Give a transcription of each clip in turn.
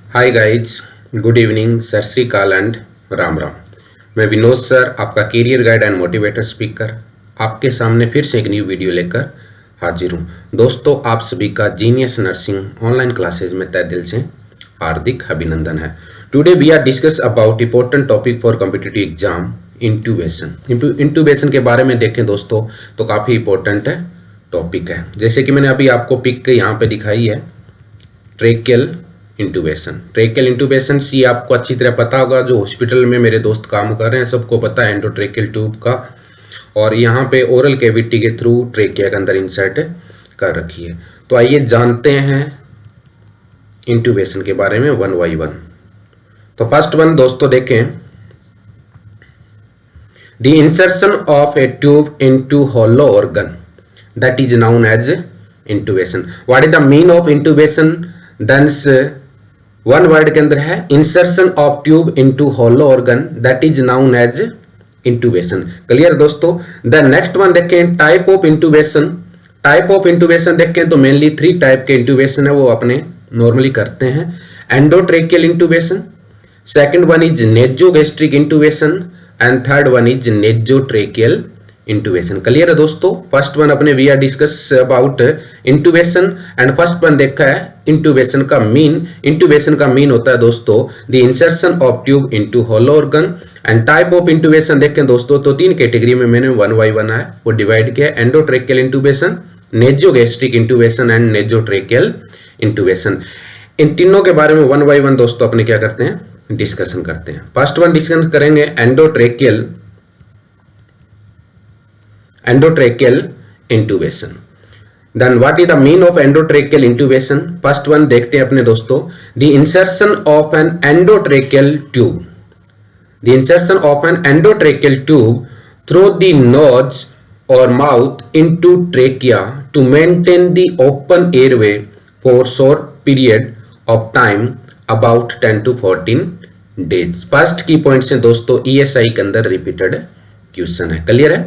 Hi guys, good evening, सत श्री अकाल and Ram Ram. मैं विनोद सर, आपका career guide and motivator speaker, आपके सामने फिर से एक न्यू वीडियो लेकर हाजिर हूँ। दोस्तों, आप सभी का जीनियस नर्सिंग ऑनलाइन क्लासेज में तहे दिल से हार्दिक अभिनंदन है। Today we are discuss about important topic for competitive exam, intubation. Intubation के बारे में देखें दोस्तों तो काफ़ी इंपॉर्टेंट है टॉपिक है। जैसे कि मैंने अभी आपको पिक यहाँ पे दिखाई है, ट्रेकियल इंट्यूबेशन सी आपको अच्छी तरह पता होगा। जो हॉस्पिटल में मेरे दोस्त काम कर रहे हैं सबको पता है एंडोट्रेकियल ट्यूब का, और यहाँ पे ओरल कैविटी के थ्रू ट्रेकिया के अंदर इंसर्ट कर रखी है। तो आइए जानते हैं इंट्यूबेशन के बारे में वन बाई वन। तो फर्स्ट वन दोस्तों देखें, the insertion of a tube into hollow organ that is known as intubation. What is the mean of intubation? Thence one word के अंदर है insertion of tube into hollow organ that is known as intubation. Clear दोस्तों? The next one देखें, type of intubation. Type of intubation देखें तो mainly 3 type के intubation है वो अपने नॉर्मली करते हैं। Endotracheal intubation, second one is nasogastric intubation and third one is nasotracheal intubation. Clear है दोस्तों? फर्स्ट वन अपने we are discuss about intubation and first one देखा है इंट्यूबेशन का मीन। इंट्यूबेशन का मीन होता है दोस्तों the insertion of tube into hollow organ. And type of intubation देखें दोस्तों तो 3 कैटेगरी में मैंने वन बाई वन है वो डिवाइड किया, endotracheal intubation, nasogastric intubation and nasotracheal intubation. इन तीनों के बारे में वन बाई वन दोस्तों अपने क्या करते हैं, डिस्कशन करते हैं। फर्स्ट वन डिस्कस करेंगे endotracheal intubation. Then what is the mean of endotracheal intubation? First one देखते हैं अपने दोस्तों, the insertion of an endotracheal tube. The insertion of an endotracheal tube through the nose or mouth into trachea to maintain the open airway for short period of time about 10 to 14 days. First की point से दोस्तों ESI के अंदर repeated question है। Clear है?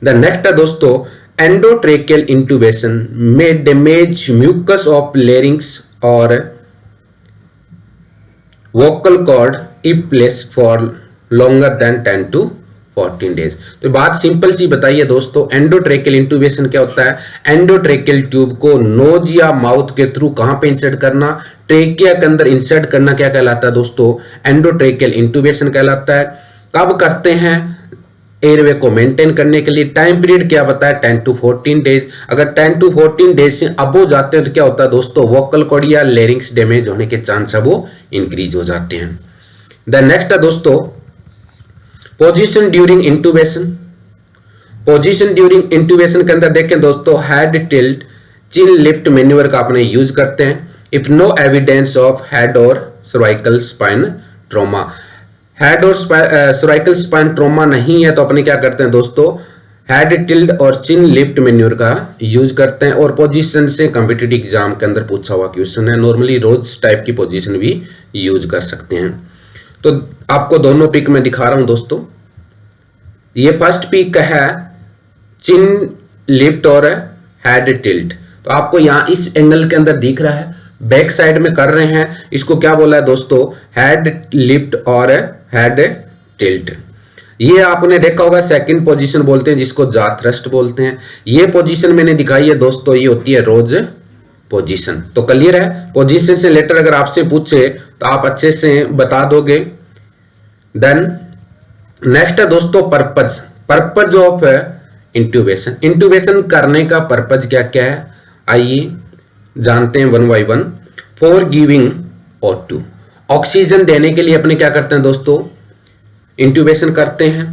The next है दोस्तों, endotracheal intubation में डैमेज म्यूकस ऑफ लेरिंग्स और vocal cord if place for longer than 10 to 14 days. तो बात सिंपल सी बताइए दोस्तों, एंडोट्रेकियल इंट्यूबेशन क्या होता है? एंडोट्रेकियल ट्यूब को नोज या माउथ के थ्रू कहां पे इंसर्ट करना, ट्रेकिया के अंदर इंसर्ट करना क्या कहलाता है दोस्तों? एंडोट्रेकियल इंट्यूबेशन कहलाता है। कब करते हैं? एयरवे को मेंटेन करने के लिए। टाइम पीरियड क्या बताया? 10 to 14 डेज। अगर 10 to 14 डेज से अबो जाते हैं तो क्या होता है दोस्तों? वोकल कॉर्ड या लेरिंग्स डैमेज होने के चांस है वो इंक्रीज हो जाते हैं। द नेक्स्ट है दोस्तों, position during intubation. Position during intubation के अंदर देखें दोस्तों, head tilt, chin lift manoeuvre का अपने यूज करते हैं if no evidence of head और सर्वाइकल स्पाइन ट्रॉमा। हेड और सर्वाइकल स्पाइन ट्रॉमा नहीं है तो अपने क्या करते हैं दोस्तों, हेड टिल्ड और चिन लिफ्ट मैन्यूर का यूज करते हैं। और पोजीशन से कॉम्पिटिटिव एग्जाम के अंदर पूछा हुआ क्वेश्चन है, नॉर्मली रोज टाइप की पोजीशन भी यूज कर सकते हैं। तो आपको दोनों पिक में दिखा रहा हूं दोस्तों। ये फर्स्ट पिक है चिन लिफ्ट और हेड टिल्ट, तो आपको यहां इस एंगल के अंदर दिख रहा है, बैक साइड में कर रहे हैं। इसको क्या बोला है दोस्तों? हेड लिफ्ट और हेड टिल्ट। ये आपने देखा होगा सेकंड पोजीशन बोलते हैं जिसको जा थ्रस्ट बोलते हैं। ये पोजीशन मैंने दिखाई है दोस्तों, ये होती है रोज पोजीशन। तो क्लियर है? पोजीशन से लेटर अगर आपसे पूछे तो आप अच्छे से बता दोगे। देन नेक्स्ट है दोस्तों पर्पज ऑफ इंट्यूबेशन। इंट्यूबेशन करने का पर्पज क्या क्या है आइए जानते हैं one by one. For giving O2, oxygen देने के लिए अपने क्या करते हैं दोस्तों? इंट्यूबेशन करते हैं।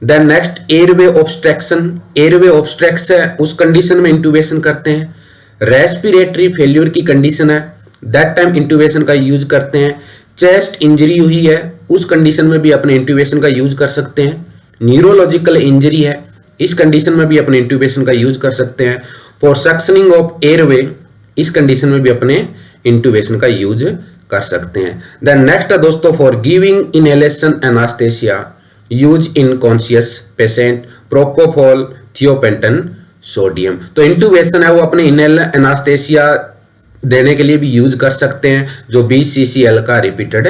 Then next airway obstruction, airway obstruct है उस कंडीशन में इंट्यूबेशन करते हैं। रेस्पिरेटरी फेल्यूर की कंडीशन है दैट टाइम इंट्यूबेशन का यूज करते हैं। चेस्ट इंजरी हुई है उस कंडीशन में भी अपने इंट्यूबेशन का यूज कर सकते हैं। न्यूरोलॉजिकल इंजरी है इस कंडीशन में भी अपने इंट्यूबेशन का यूज कर सकते हैं। फॉर सक्शनिंग ऑफ एयरवे इस कंडीशन में भी अपने इंट्यूबेशन का यूज कर सकते हैं। देन नेक्स्ट है दोस्तों, for giving inhalation anaesthesia use in conscious patient, propofol, thiopentone, sodium. तो इंट्यूबेशन है वो अपने इनहेल एनास्थेसिया देने के लिए भी यूज कर सकते हैं, जो BCCL का रिपीटेड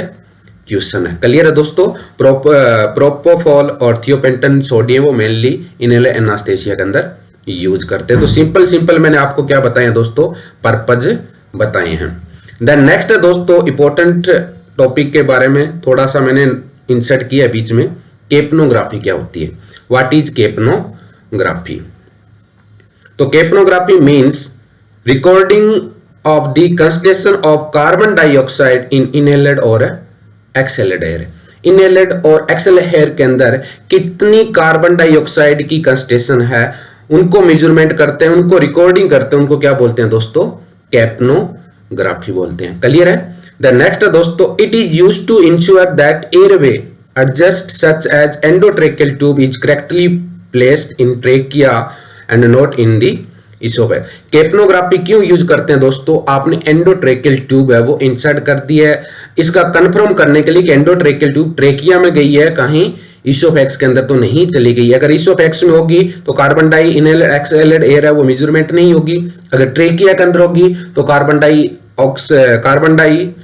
क्वेश्चन है। क्लियर है दोस्तों। प्रोपोफॉल और थियोपेंटन सोडियम वो मेनली इनहेलर एनास्थेसिया के अंदर यूज करते हैं। तो सिंपल मैंने आपको क्या बताए हैं दोस्तों, पर्पज बताए हैं। देन नेक्स्ट है दोस्तों इंपॉर्टेंट टॉपिक के बारे में थोड़ा सा मैंने इंसर्ट किया बीच में, कैप्नोग्राफी क्या होती है, व्हाट इज कैप्नोग्राफी। तो capnography means recording of the concentration of carbon dioxide in inhaled और एक्सहेल्ड एयर। इनहेल्ड और एक्सहेल्ड एयर के अंदर कितनी कार्बन डाइऑक्साइड की कंसंट्रेशन है उनको मेजरमेंट करते हैं, उनको रिकॉर्डिंग करते हैं, उनको क्या बोलते हैं दोस्तों, कैप्नोग्राफी बोलते हैं। क्लियर है। द नेक्स्ट दोस्तों, it is used to ensure that airway adjust such as endotracheal tube is correctly placed in trachea and not in the esophagus। Capnography क्यों यूज करते हैं दोस्तों, आपने एंडोट्रेकियल ट्यूब है वो इंसर्ट कर दी है, इसका कंफर्म करने के लिए कि एंडोट्रेकियल ट्यूब ट्रेकिया में गई है, कहीं इसोफेक्स के अंदर तो नहीं चली गई। अगर इसोफेक्स में होगी तो carbon di inhaled exhaled air है वो मेजरमेंट नहीं होगी, अगर ट्रेकिया के अंदर होगी तो कार्बन डाई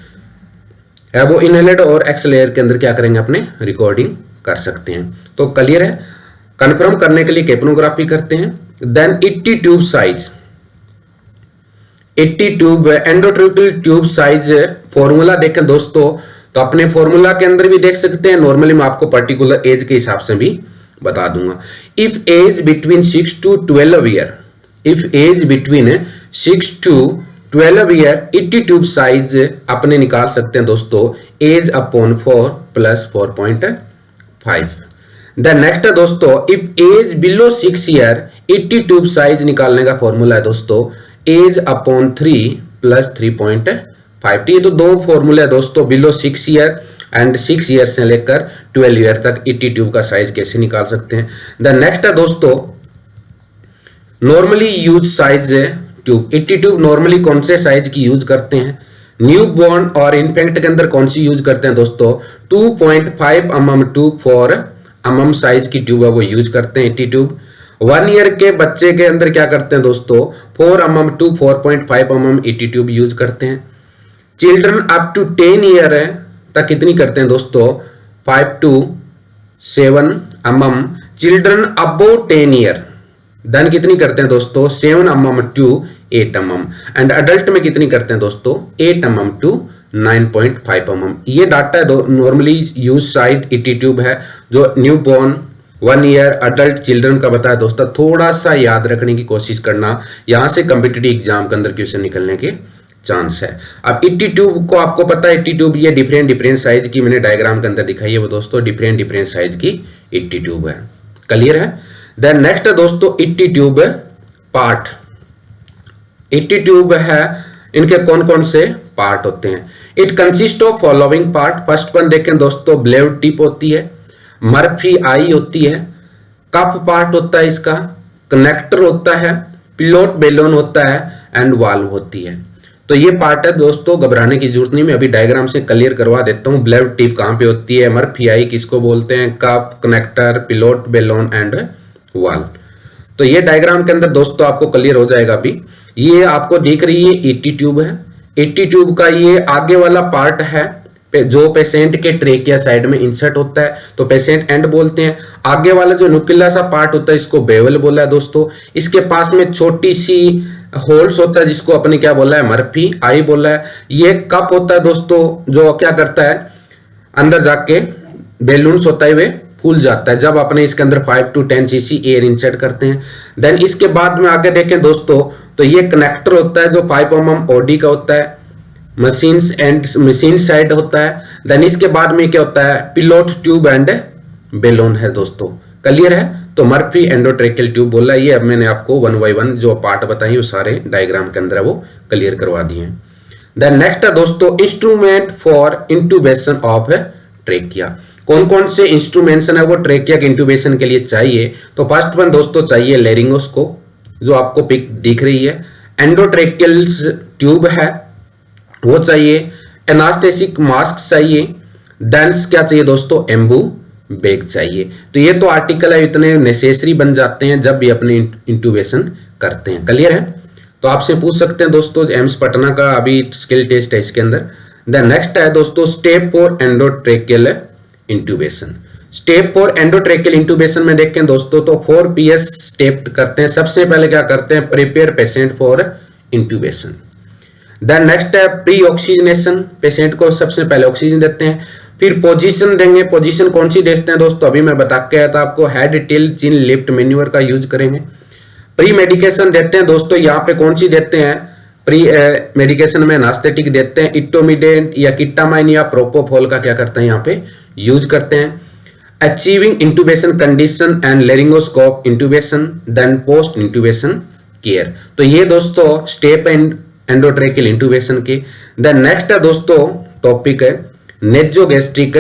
है वो इनहेल्ड और एक्सहेल्ड एयर के अंदर क्या करेंगे, अपने रिकॉर्डिंग कर सकते हैं। तो क्लियर है। कंफर्म करने के लिए कैप्नोग्राफी करते हैं। Then 80 tube size, 80 tube endotracheal tube size formula देखें दोस्तों, तो अपने फॉर्मूला के अंदर भी देख सकते हैं, नॉर्मली मैं आपको पर्टिकुलर एज के हिसाब से भी बता दूंगा। If age between 6 to 12 year, if age between 6 to 12 year 80 tube size अपने निकाल सकते हैं दोस्तों, एज अपॉन 4 + 4.5। द नेक्स्ट है दोस्तों, if age below 6 year 80 tube size निकालने का फॉर्मूला है दोस्तों, एज अपॉन 3 + 3.5। ये तो दो फॉर्मूला है दोस्तों, बिलो 6 ईयर एंड 6 ईयर से लेकर 12 ईयर तक 80 ट्यूब का साइज कैसे निकाल सकते हैं। द नेक्स्ट है दोस्तों, normally use size tube. 80 tube normally कौन से साइज की यूज करते हैं, न्यू बॉर्न और इन्फेंट के अंदर कौन सी यूज करते हैं दोस्तों, 2.5 mm ट्यूब 4 mm साइज की ट्यूब है वो यूज करते हैं 80 ट्यूब। 1 ईयर के बच्चे के अंदर क्या करते हैं दोस्तों, 4 mm tube 4.5 mm 80 tube use करते हैं। चिल्ड्रन अप टू 10 ईयर तक कितनी करते हैं दोस्तों, 5 to 7 mm। Children above 10 year then कितनी करते हैं दोस्तों, 7 mm to 8 mm। And adult में कितनी करते हैं दोस्तों, 8 mm to 9.5 mm। ये डाटा है नॉर्मली यूज साइड 80 ट्यूब है, जो new born 1 year adult children का बताया दोस्तों। थोड़ा सा याद रखने की कोशिश करना, यहां से कॉम्पिटिटिव एग्जाम के अंदर क्वेश्चन निकलने के चांस है। अब 80 ट्यूब को आपको पता है, 80 ट्यूब ये डिफरेंट साइज की मैंने डायग्राम के अंदर दिखाई है वो दोस्तों, डिफरेंट साइज की 80 ट्यूब है। क्लियर है। देन नेक्स्ट है दोस्तों 80 ट्यूब पार्ट। 80 ट्यूब है, इनके कौन कौन से पार्ट होते हैं। It consist of following part. First one देखें दोस्तों, ब्लेड टिप होती है, मर्फी आई होती है, कप पार्ट होता है इसका, कनेक्टर होता है, पिलोट बेलोन होता है एंड वाल्व होती है। तो ये पार्ट है दोस्तों, घबराने की जरूरत नहीं, मैं अभी डायग्राम से क्लियर करवा देता हूं। ब्लेड टिप कहां पे होती है, मर्फी आई किसको बोलते हैं, cup, connector, पिलोट Ballon and valve. तो ये डायग्राम के अंदर दोस्तों आपको क्लियर हो जाएगा। अभी ये आपको दिख रही है 80 ट्यूब है। 80 ट्यूब का ये आगे वाला पार्ट है जो पेशेंट के ट्रेकिया साइड में इंसर्ट होता है, तो पेशेंट एंड बोलते हैं। आगे वाला जो नुकीला सा पार्ट होता है इसको बेवल बोला है दोस्तों। इसके पास में छोटी सी होल्स होता है जिसको अपने क्या बोला है, मर्फी आई बोला है। ये कप होता है दोस्तों, जो क्या करता है, अंदर जाके बेलून्स होता है वे फूल जाता है जब अपने इसके अंदर 5 to 10 cc एयर इंसर्ट करते हैं। देन इसके बाद में आगे देखें दोस्तों, तो ये कनेक्टर होता है जो 5 mm ओडी का होता है, मशीन साइड होता है। देन इसके बाद में क्या होता है, पिलोट ट्यूब एंड बेलोन है दोस्तों। क्लियर है। तो मर्फी एंडोट्रेकियल ट्यूब बोला, ये अब मैंने आपको 1 by 1 जो पार्ट बताई वो सारे डायग्राम के अंदर है वो क्लियर करवा दिए हैं। देन नेक्स्ट है दोस्तों, instrument for intubation of trachea. कौन कौन से इंस्ट्रूमेंट्स है वो ट्रेकिया के इंट्यूबेशन के लिए चाहिए। तो फर्स्ट वन दोस्तों चाहिए लेरिंगोस्कोप, जो आपको पिक दिख रही है। एंडोट्रेकियल ट्यूब है वो चाहिए, एनास्थेसिक मास्क चाहिए। देन क्या चाहिए दोस्तों, एम्बू बैग चाहिए। तो ये तो आर्टिकल है, इतने नेसेसरी बन जाते हैं जब भी अपने इंट्यूबेशन करते हैं। क्लियर है। तो आपसे पूछ सकते हैं दोस्तों, एम्स पटना का अभी स्किल टेस्ट है इसके अंदर। द नेक्स्ट है दोस्तों step for endotracheal intubation. Step for endotracheal intubation में देखें दोस्तों तो 4PS स्टेप करते हैं। सबसे पहले क्या करते हैं, prepare patient for intubation. Then next है प्री ऑक्सीजनेशन, पेशेंट को सबसे पहले ऑक्सीजन देते हैं। फिर पोजीशन देंगे, पोजीशन कौन सी देते हैं दोस्तों, अभी मैं बता के आया था आपको, हेड टिल चिन लिफ्ट मैन्यूअर का यूज करेंगे। प्री मेडिकेशन देते हैं दोस्तों, यहाँ पे कौन सी देते हैं, प्री मेडिकेशन में एनास्थेटिक देते हैं, इटोमिडेंट या किटामाइन या प्रोपोफॉल का क्या करते हैं यहाँ पे यूज करते हैं। Achieving intubation condition and laryngoscope intubation, then post intubation care. तो ये दोस्तों स्टेप एंड एंडोट्रेकियल इंट्यूबेशन के। देन नेक्स्ट है दोस्तों टॉपिक है नेजोगैस्ट्रिक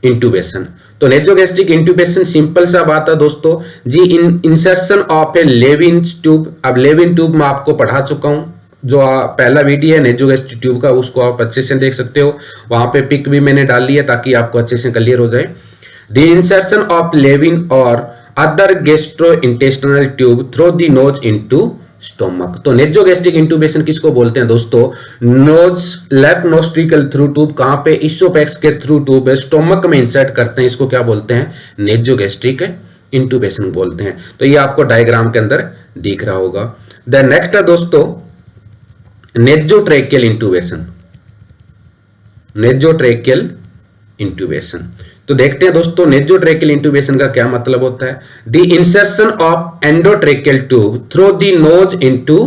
इंट्यूबेशन। तो नेजोगैस्ट्रिक इंट्यूबेशन सिंपल सा बात है दोस्तों जी, insertion of a Levin tube. अब लेविन ट्यूब मैं आपको पढ़ा चुका हूं, जो पहला वीडियो है नेजोगैस्ट्रिक ट्यूब का, उसको आप अच्छे से देख सकते हो, वहां पे पिक भी मैंने डाल ली है ताकि आपको अच्छे से क्लियर हो जाए। द इंसर्शन ऑफ लेविन और other gastrointestinal tube through the nose into stomach. तो नेजोगैस्ट्रिक इंट्यूबेशन किसको बोलते हैं दोस्तों, नोज लेफ्ट नोस्ट्रिकल थ्रू ट्यूब, कहां पे, इसोफेक्स के थ्रू ट्यूब है, स्टोमक में इंसर्ट करते हैं, इसको क्या बोलते हैं, नेजोगैस्ट्रिक इंट्यूबेशन बोलते हैं। तो ये आपको डायग्राम के अंदर दिख रहा होगा। देन नेक्स्ट है दोस्तों नेजोट्रेकियल इंट्यूबेशन। नेजोट्रेकियल इंट्यूबेशन तो देखते हैं दोस्तों नेजोट्रेकियल इंट्यूबेशन का क्या मतलब होता है। The insertion of endotracheal tube through the nose into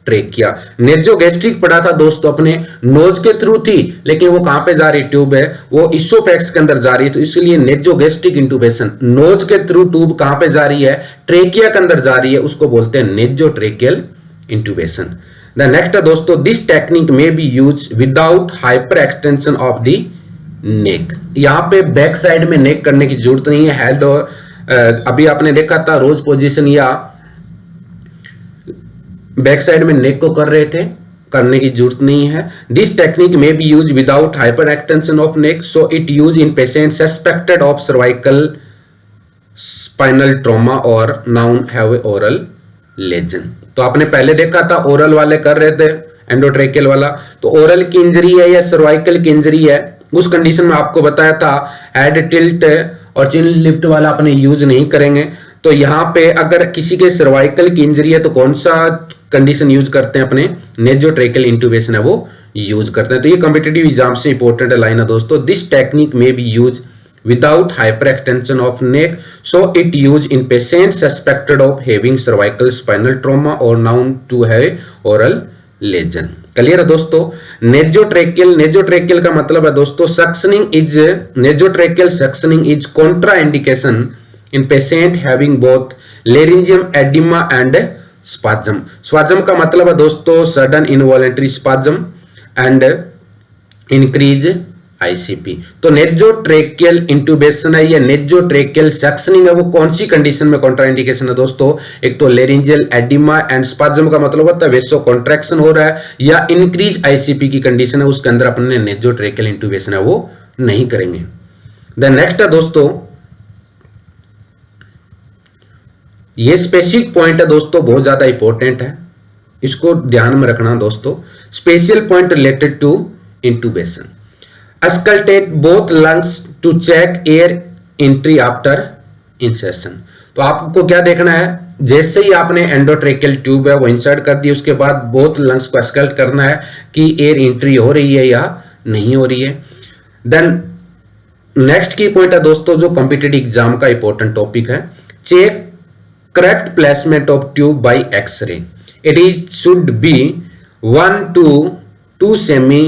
trachea. Nasogastric पढ़ा था दोस्तों अपने, नोज के थ्रू थी, लेकिन वो कहां पे जा रही ट्यूब है, वो इसोफेक्स के अंदर जा रही है, तो इसलिए नेजोगैस्ट्रिक इंट्यूबेशन। नोज के थ्रू ट्यूब कहां पे जा रही है, ट्रेकिया के अंदर जा रही है, उसको बोलते हैं नेजोट्रेकियल इंट्यूबेशन। द नेक्स्ट दोस्तों दिस टेक्निक में B use without hyper extension of the neck. यहां पे बैक साइड में नेक करने की जरूरत नहीं है। हेड और अभी आपने देखा था रोज पोजीशन या बैक साइड में नेक को कर रहे थे, करने की जरूरत नहीं है। दिस टेक्निक में B use without hyper extension of neck, so it use in patient suspected of cervical spinal trauma और नाउन हैव ओरल लेजन। तो आपने पहले देखा था ओरल वाले कर रहे थे एंडोट्रेकियल वाला, तो ओरल की इंजरी है या सर्वाइकल की इंजरी है, उस कंडीशन में आपको बताया था हेड टिल्ट और चिन लिफ्ट वाला अपने यूज नहीं करेंगे। तो यहां पे अगर किसी के सर्वाइकल की इंजरी है तो कौन सा कंडीशन यूज करते हैं, अपने नेजोट्रेकियल इंट्यूबेशन है वो यूज करते हैं। तो ये कॉम्पिटिटिव एग्जाम से इंपॉर्टेंट लाइन है दोस्तों। दिस टेक्निक में B use without hyperextension of neck, so it used in patients suspected of having cervical spinal trauma or known to have oral lesion। Clear है दोस्तों। नेजोट्रेकियल का मतलब है दोस्तों suctioning is, nasotracheal suctioning is contraindication in patient having both laryngeal oedema and spasm. Spasm का मतलब है दोस्तों sudden involuntary spasm and increase ICP. तो नेजोट्रेकियल इंट्यूबेशन है या नेजोट्रेकियल सक्शनिंग है, वो कौन सी कंडीशन में कॉन्ट्राइंडिकेशन है दोस्तों, एक तो लेरिंजियल एडिमा एंड स्पाज्म का मतलब होता है वेसो कॉन्ट्रैक्शन हो रहा है, या इंक्रीज आईसीपी की कंडीशन है, उसके अंदर अपने नेजोट्रेकियल इंट्यूबेशन है वो नहीं करेंगे। देन नेक्स्ट है दोस्तों, ये स्पेसिफिक पॉइंट है दोस्तों, बहुत ज्यादा इंपॉर्टेंट है, इसको ध्यान में रखना दोस्तों। Special point related to intubation, auscultate both lungs to check air entry after insertion. तो आपको क्या देखना है, जैसे ही आपने एंडोट्रेकियल ट्यूब है वो इंसर्ट कर दी, उसके बाद बोथ लंग्स को अस्कल्ट करना है कि एयर एंट्री हो रही है या नहीं हो रही है। देन नेक्स्ट की पॉइंट है दोस्तों जो कॉम्पिटिटिव एग्जाम का इंपॉर्टेंट टॉपिक है, check correct placement of tube by x ray. It is should be 1 to 2 cm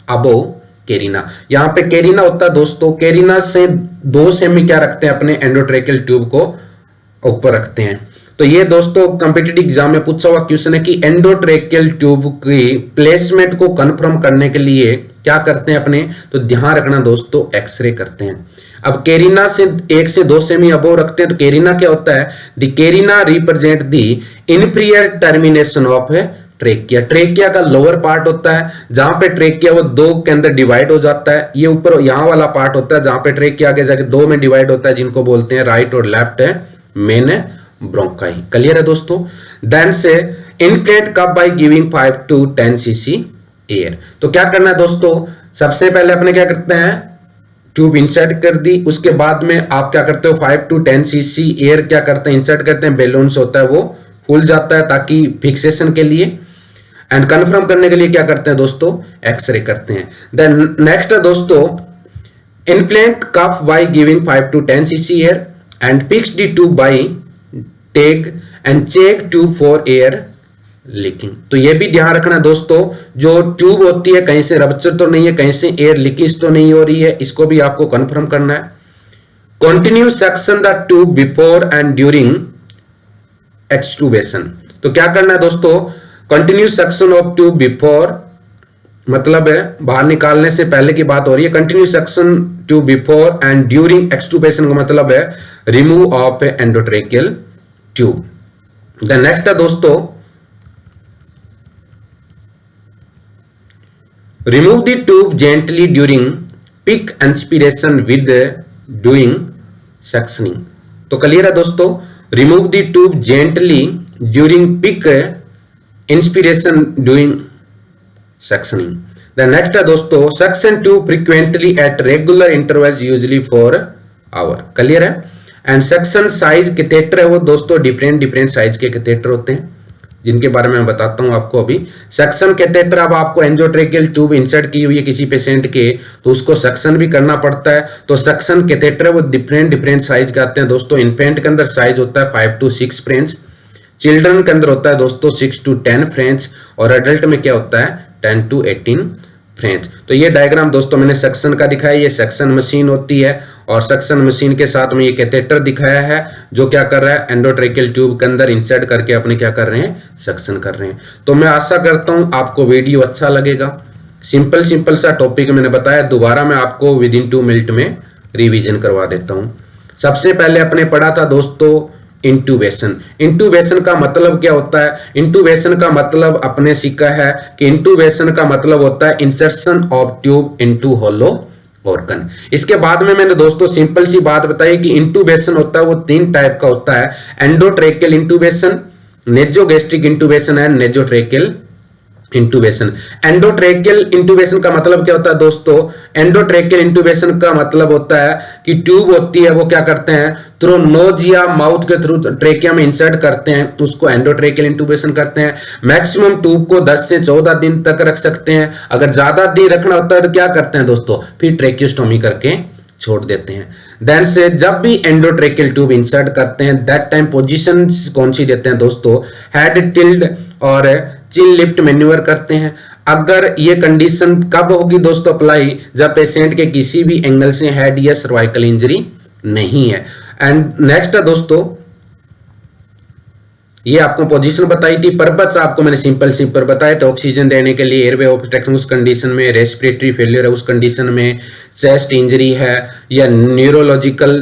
above carina. यहां पे कैरिना होता है दोस्तों, कैरिना से 2 सेमी क्या रखते हैं, अपने एंडोट्रेकियल ट्यूब को ऊपर रखते हैं। तो ये दोस्तों कॉम्पिटिटिव एग्जाम में पूछा हुआ क्वेश्चन है कि एंडोट्रेकियल ट्यूब की प्लेसमेंट को कंफर्म करने के लिए क्या करते हैं अपने, तो ध्यान रखना दोस्तों एक्सरे करते हैं। अब कैरिना से 1 से 2 सेमी अबोव रखते हैं, तो कैरिना क्या होता है, the carina represent the inferior termination of trachea. Trachea का लोअर पार्ट होता है, जहां पे ट्रेकिया वो 2 के अंदर डिवाइड हो जाता है, ये ऊपर यहां वाला पार्ट होता है जहां पे ट्रेकिया आगे जाके 2 में डिवाइड होता है, जिनको बोलते हैं राइट और लेफ्ट है मेन ब्रोंकाई। क्लियर है दोस्तों। देन से inflate cuff by giving 5 to 10 cc air. तो क्या करना है दोस्तों, सबसे पहले अपने क्या करते हैं, ट्यूब इंसर्ट कर दी, उसके बाद में आप क्या करते हो 5 to 10 cc एयर क्या करते हैं, इंसर्ट करते हैं, बैलून से होता है वो फूल जाता है ताकि फिक्सेशन के लिए, एंड कंफर्म करने के लिए क्या करते हैं दोस्तों, एक्सरे करते हैं। देन नेक्स्ट है दोस्तों, inflate cuff by giving 5 to 10 cc air and fix the tube by tape and check tube for air leaking. तो ये भी ध्यान रखना दोस्तों, जो ट्यूब होती है कहीं से रप्चर तो नहीं है, कहीं से एयर लीकेज तो नहीं हो रही है, इसको भी आपको कंफर्म करना है। Continue suction the tube before and during extubation. तो क्या करना है दोस्तों, continue suction of tube before मतलब है बाहर निकालने से पहले की बात हो रही है, continue suction tube before and during extubation का मतलब है remove of endotracheal tube. The next है दोस्तों, remove the tube gently during peak inspiration with doing suctioning। तो क्लियर है दोस्तों, remove the tube gently during peak inspiration doing suctioning। the next है दोस्तों, suction tube frequently at regular intervals usually for hour। Clear है। And suction size catheter है वो दोस्तों different size के कैथेटर होते हैं, जिनके बारे में मैं बताता हूं आपको अभी। सक्शन कैथेटर, अब आपको एंजियोट्रेकियल ट्यूब इंसर्ट की हुई है किसी पेशेंट के, तो उसको सक्शन भी करना पड़ता है। तो सक्शन कैथेटर है वो डिफरेंट साइज के आते हैं दोस्तों। इन्फेंट के अंदर साइज होता है 5 to 6 फ्रेंच, चिल्ड्रन के अंदर होता है दोस्तों 6 to 10 फ्रेंच, और अडल्ट में क्या होता है 10 to 18 फ्रेंच। तो ये डायग्राम दोस्तों मैंने सक्शन का दिखाया, ये सक्शन मशीन होती है, और सक्शन मशीन के साथ में ये कैथेटर दिखाया है जो क्या कर रहा है, एंडोट्रेकियल ट्यूब के अंदर इंसर्ट करके अपने क्या कर रहे हैं, सक्शन कर रहे हैं। तो मैं आशा करता हूं आपको वीडियो अच्छा लगेगा। सिंपल सा टॉपिक मैंने बताया, दोबारा मैं आपको विद इन 2 मिनट में रिवीजन करवा देता हूं। सबसे पहले अपने पढ़ा था दोस्तों इंटूबेशन। इंटूबेशन का मतलब क्या होता है, इंटूबेशन का मतलब अपने सीखा है कि इंटूबेशन का मतलब होता है insertion of tube into hollow organ. इसके बाद में मैंने दोस्तों सिंपल सी बात बताई कि इंटूबेशन होता है वो 3 टाइप का होता है, एंडोट्रेकियल इंटूबेशन, नेजोगैस्ट्रिक इंटूबेशन एंड नेजोट्रेकियल इंटूबेशन। एंडोट्रेकियल इंटूबेशन का मतलब क्या होता है दोस्तों, एंडोट्रेकियल इंटूबेशन का मतलब होता है कि ट्यूब होती है वो क्या करते हैं, थ्रू नोज या माउथ के थ्रू ट्रेकिया में इंसर्ट करते हैं, तो उसको एंडोट्रेकियल इंटूबेशन करते हैं। मैक्सिमम ट्यूब को 10 से 14 दिन तक रख सकते हैं। अगर ज्यादा दिन रखना होता है तो क्या करते हैं दोस्तों, फिर ट्रेकियोस्टोमी करके छोड़ देते हैं। देन से जब भी एंडोट्रेकियल ट्यूब इंसर्ट करते हैं दैट टाइम पोजीशन कौन सी देते हैं दोस्तों, हेड टिल्ड और चिन लिफ्ट मैन्यूवर करते हैं। अगर ये कंडीशन कब होगी दोस्तों अप्लाई, जब पेशेंट के किसी भी एंगल से हेड या सर्वाइकल इंजरी नहीं है। एंड नेक्स्ट है दोस्तों, ये आपको पोजीशन बताई थी, पर्पस आपको मैंने सिंपल बताया था, ऑक्सीजन देने के लिए, एयरवे ऑब्स्ट्रक्शन उस कंडीशन में, रेस्पिरेटरी फेलियर है उस कंडीशन में, चेस्ट इंजरी है या न्यूरोलॉजिकल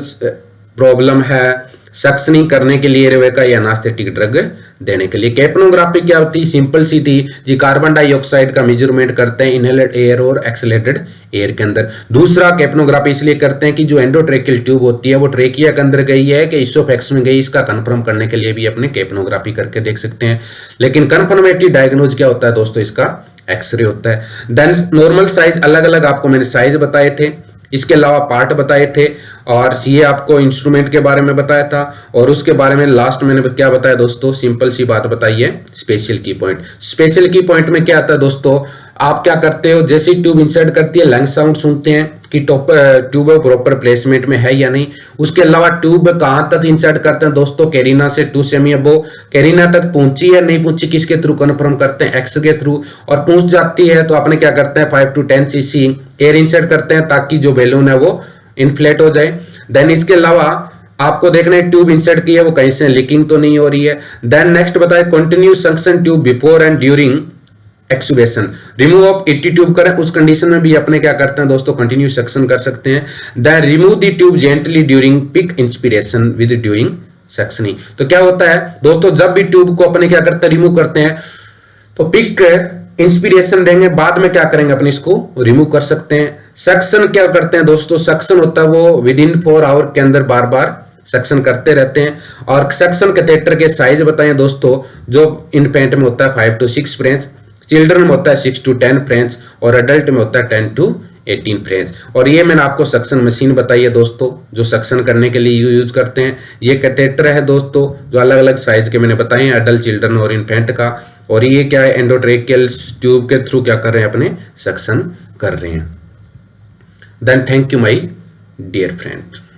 प्रॉब्लम है, सक्शनिंग करने के लिए एयरवे का या एनास्थेटिक ड्रग देने के लिए। कैप्नोग्राफी क्या होती है, सिंपल सी थी जी, कार्बन डाइऑक्साइड का मेजरमेंट करते हैं इनहेलेड एयर और एक्सलेटेड एयर के अंदर। दूसरा कैप्नोग्राफी इसलिए करते हैं कि जो एंडोट्रेकियल ट्यूब होती है वो ट्रेकिया के अंदर गई है कि इसोफेक्स में गई, इसका कंफर्म करने के लिए भी अपने कैप्नोग्राफी करके देख सकते हैं। लेकिन कंफर्मेटिव डायग्नोज क्या होता है दोस्तों, इसका एक्सरे होता है। देन नॉर्मल साइज अलग अलग आपको मैंने साइज बताए थे, इसके अलावा पार्ट बताए थे, और ये आपको इंस्ट्रूमेंट के बारे में बताया था, और उसके बारे में लास्ट मैंने क्या बताया दोस्तों, सिंपल सी बात बताई है, स्पेशल की पॉइंट। स्पेशल की पॉइंट में क्या आता है दोस्तों, आप क्या करते हो, जैसे ट्यूब इंसर्ट करती है लंग साउंड सुनते हैं कि ट्यूब प्रॉपर प्लेसमेंट में है या नहीं। उसके अलावा ट्यूब कहां तक इंसर्ट करते हैं दोस्तों, कैरिना से 2 सेमी अबोव, कैरिना तक पहुंची या नहीं पहुंची किसके थ्रू कंफर्म करते हैं, एक्स के थ्रू, और पहुंच जाती है तो अपने क्या करते हैं 5 to 10 cc एयर इंसर्ट करते हैं ताकि जो बैलून है वो इन्फ्लेट हो जाए। देन इसके अलावा आपको देखना है ट्यूब इंसर्ट की है वो कहीं से लीकिंग तो नहीं हो रही है। देन नेक्स्ट बताए continue suction tube before and during extubation, remove of 80 tube करें उस कंडीशन में भी अपने क्या करते हैं दोस्तों, कंटिन्यू सक्शन कर सकते हैं। Then remove the tube gently during pick inspiration with during suctioning. तो क्या होता है दोस्तों, जब भी ट्यूब को अपने क्या करते हैं रिमूव करते हैं तो पिक इंस्पिरेशन देंगे, बाद में क्या करेंगे अपने इसको रिमूव कर सकते हैं। सक्शन क्या करते हैं दोस्तों, सक्शन होता है वो विद इन 4 आवर के अंदर बार बार सक्शन करते रहते हैं। और सक्शन कैथेटर के साइज बताएं दोस्तों, जो इन्फेंट में होता है 5 to 6 फ्रेंच, चिल्ड्रन में होता है 6 to 10 फ्रेंच और अडल्ट में होता है 10 to 18 फ्रेंच। और ये मैंने आपको सक्शन मशीन बताई है दोस्तों, जो सक्शन करने के लिए यूज करते हैं। ये कैथेटर है दोस्तों, जो अलग अलग साइज के मैंने बताए हैं, अडल्ट, चिल्ड्रन और इन्फेंट का। और ये क्या है, एंडोट्रेकियल ट्यूब के थ्रू क्या कर रहे हैं, अपने सक्शन कर रहे हैं। Then thank you my dear friend.